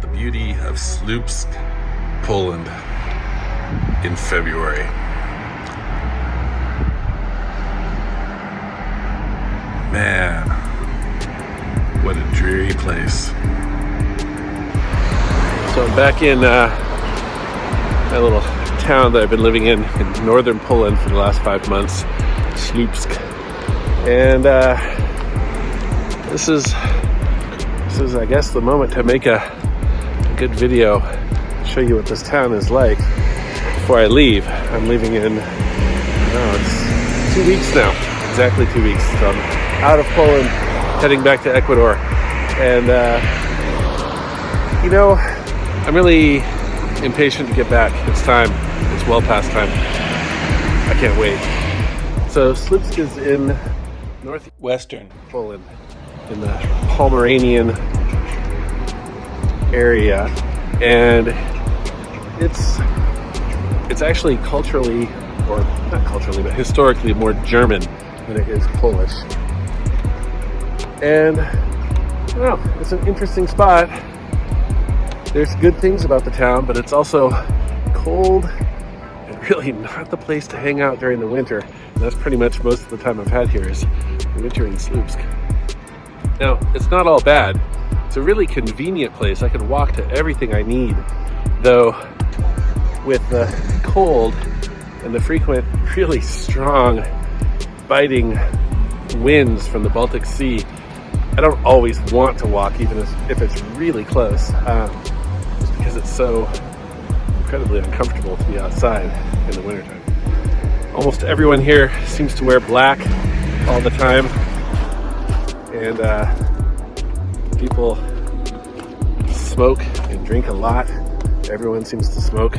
the beauty of Słupsk, Poland in February. Man, what a dreary place. So I'm back in my little town that I've been living in northern Poland for the last 5 months, Słupsk. And this is I guess the moment to make a good video, show you what this town is like before I leave. I'm leaving in, it's 2 weeks now, exactly 2 weeks. So I'm out of Poland, heading back to Ecuador. And I'm really impatient to get back. It's time. It's well past time. I can't wait. So Słupsk is in northwestern Poland, in the Pomeranian area, and it's actually culturally, or not culturally, but historically more German than it is Polish. And it's an interesting spot. There's good things about the town, but it's also cold and really not the place to hang out during the winter. And that's pretty much most of the time I've had here is winter in Słupsk. Now, it's not all bad. It's a really convenient place. I can walk to everything I need, though with the cold and the frequent, really strong, biting winds from the Baltic Sea, I don't always want to walk, even if it's really close, just because it's so incredibly uncomfortable to be outside in the wintertime. Almost everyone here seems to wear black all the time, and people smoke and drink a lot. Everyone seems to smoke.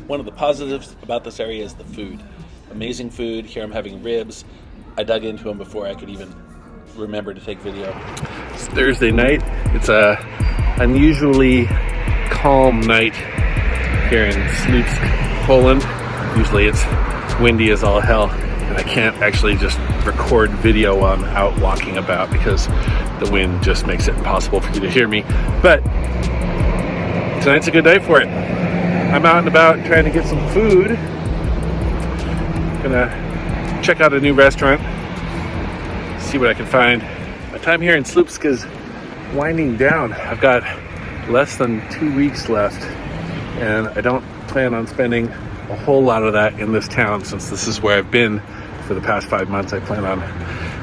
One of the positives about this area is the food. Amazing food. Here I'm having ribs. I dug into them before I could even remember to take video. It's Thursday night. It's a unusually calm night here in Słupsk, Poland. Usually it's windy as all hell, and I can't actually just record video while I'm out walking about because the wind just makes it impossible for you to hear me. But tonight's a good day for it. I'm out and about trying to get some food. Gonna check out a new restaurant, see what I can find. My time here in Słupsk is winding down. I've got less than 2 weeks left, and I don't plan on spending a whole lot of that in this town, since this is where I've been for the past 5 months. I plan on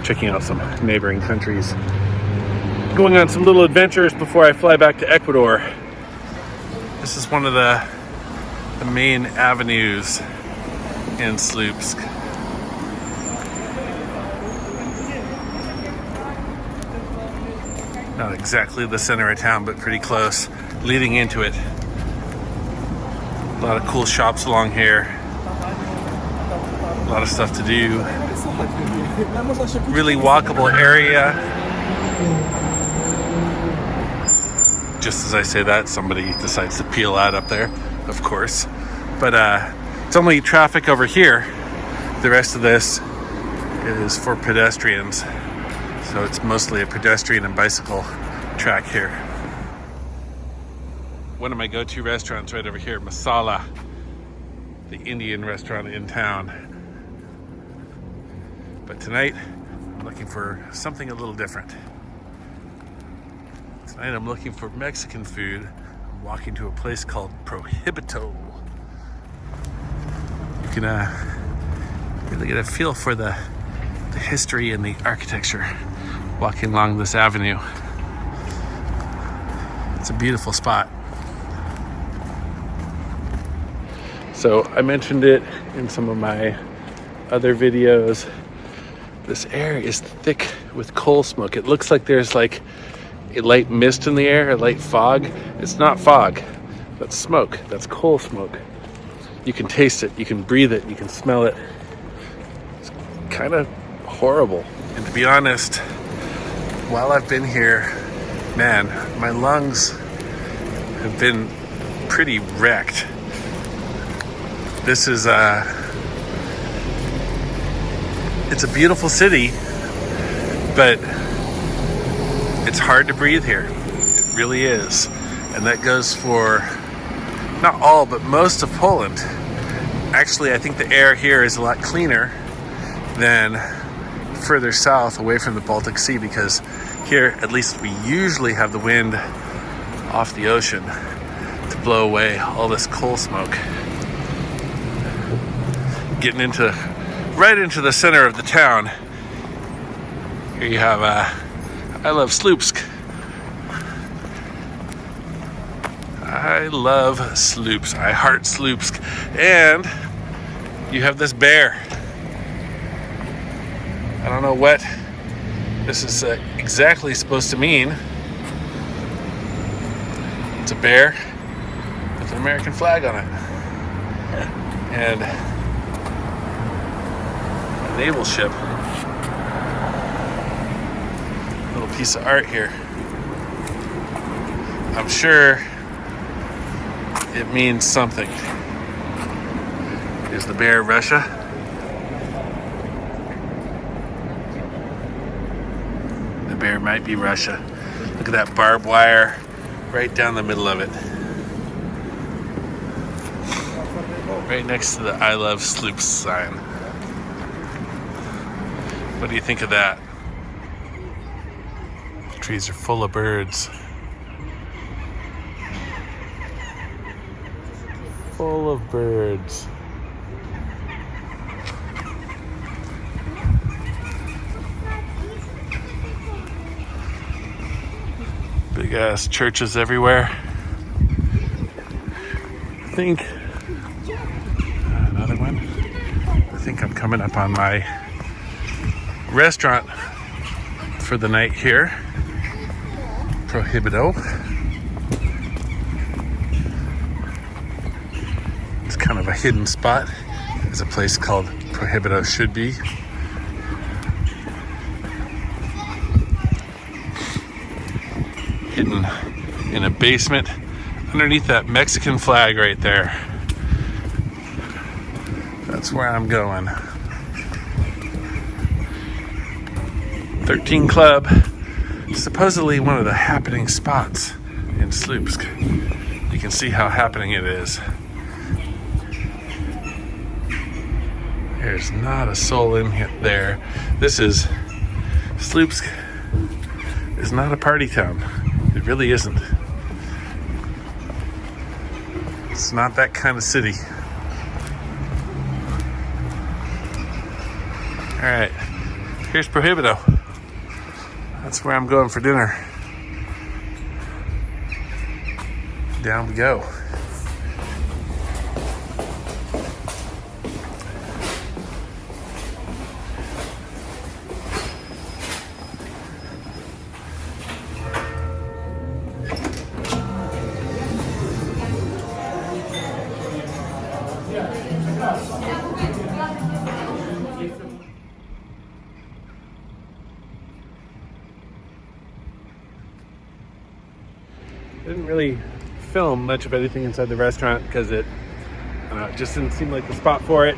checking out some neighboring countries, going on some little adventures before I fly back to Ecuador. This is one of the main avenues in Słupsk. Not exactly the center of town, but pretty close, leading into it. A lot of cool shops along here. A lot of stuff to do. Really walkable area. Just as I say that, somebody decides to peel out up there, of course. But it's only traffic over here. The rest of this is for pedestrians. So it's mostly a pedestrian and bicycle track here. One of my go-to restaurants right over here, Masala, the Indian restaurant in town. But tonight, I'm looking for something a little different. Tonight I'm looking for Mexican food. I'm walking to a place called Prohibito. You can really get a feel for the history and the architecture walking along this avenue. It's a beautiful spot. So I mentioned it in some of my other videos. This air is thick with coal smoke. It looks like there's like a light mist in the air, a light fog. It's not fog, that's smoke. That's coal smoke. You can taste it, you can breathe it, you can smell it. It's kind of horrible. And to be honest, while I've been here, man, my lungs have been pretty wrecked. This is it's a beautiful city, but it's hard to breathe here. It really is. And that goes for not all, but most of Poland. Actually, I think the air here is a lot cleaner than further south away from the Baltic Sea, because here, at least, we usually have the wind off the ocean to blow away all this coal smoke. Getting right into the center of the town. Here you have I love Słupsk. I love Słupsk. I heart Słupsk. And you have this bear. I don't know what this is exactly supposed to mean. It's a bear with an American flag on it. And a naval ship. Little piece of art here. I'm sure it means something. Is the bear Russia? The bear might be Russia. Look at that barbed wire right down the middle of it. Right next to the I Love Słupsk sign. What do you think of that? The trees are full of birds. Full of birds. Big ass churches everywhere. I think another one. I think I'm coming up on my restaurant for the night here. Prohibido. It's kind of a hidden spot. There's a place called Prohibido should be. Hidden in a basement underneath that Mexican flag right there. That's where I'm going. 13 Club, supposedly one of the happening spots in Słupsk. You can see how happening it is. There's not a soul in there. This is Słupsk is not a party town. It really isn't. It's not that kind of city. All right, here's Prohibido. That's where I'm going for dinner. Down we go. Didn't really film much of anything inside the restaurant because it just didn't seem like the spot for it.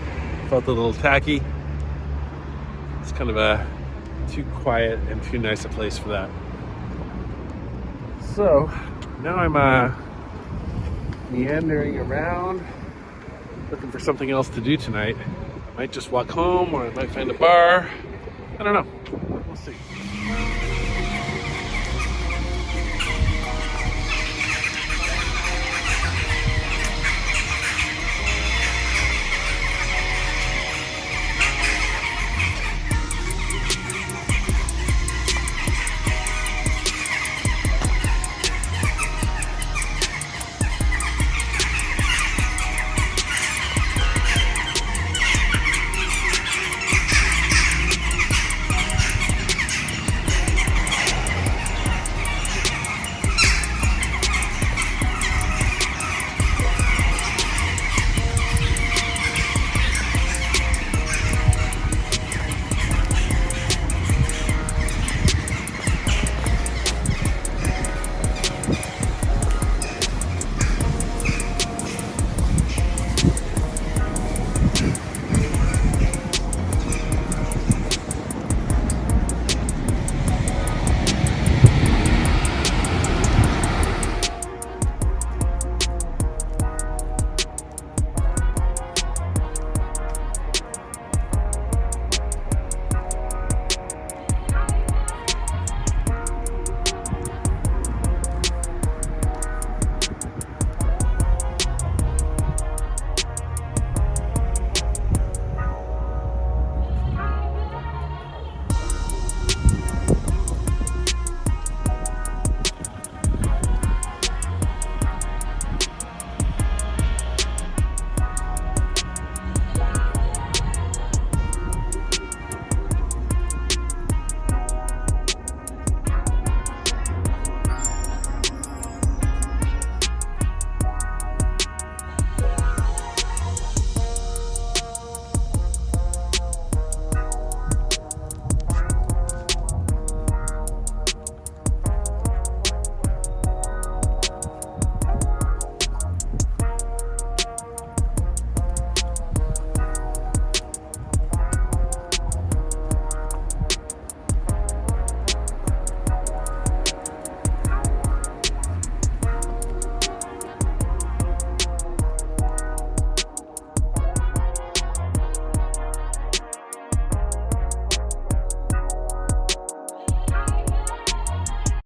Felt a little tacky. It's kind of a too quiet and too nice a place for that. So now I'm meandering around looking for something else to do tonight. I might just walk home, or I might find a bar. I don't know.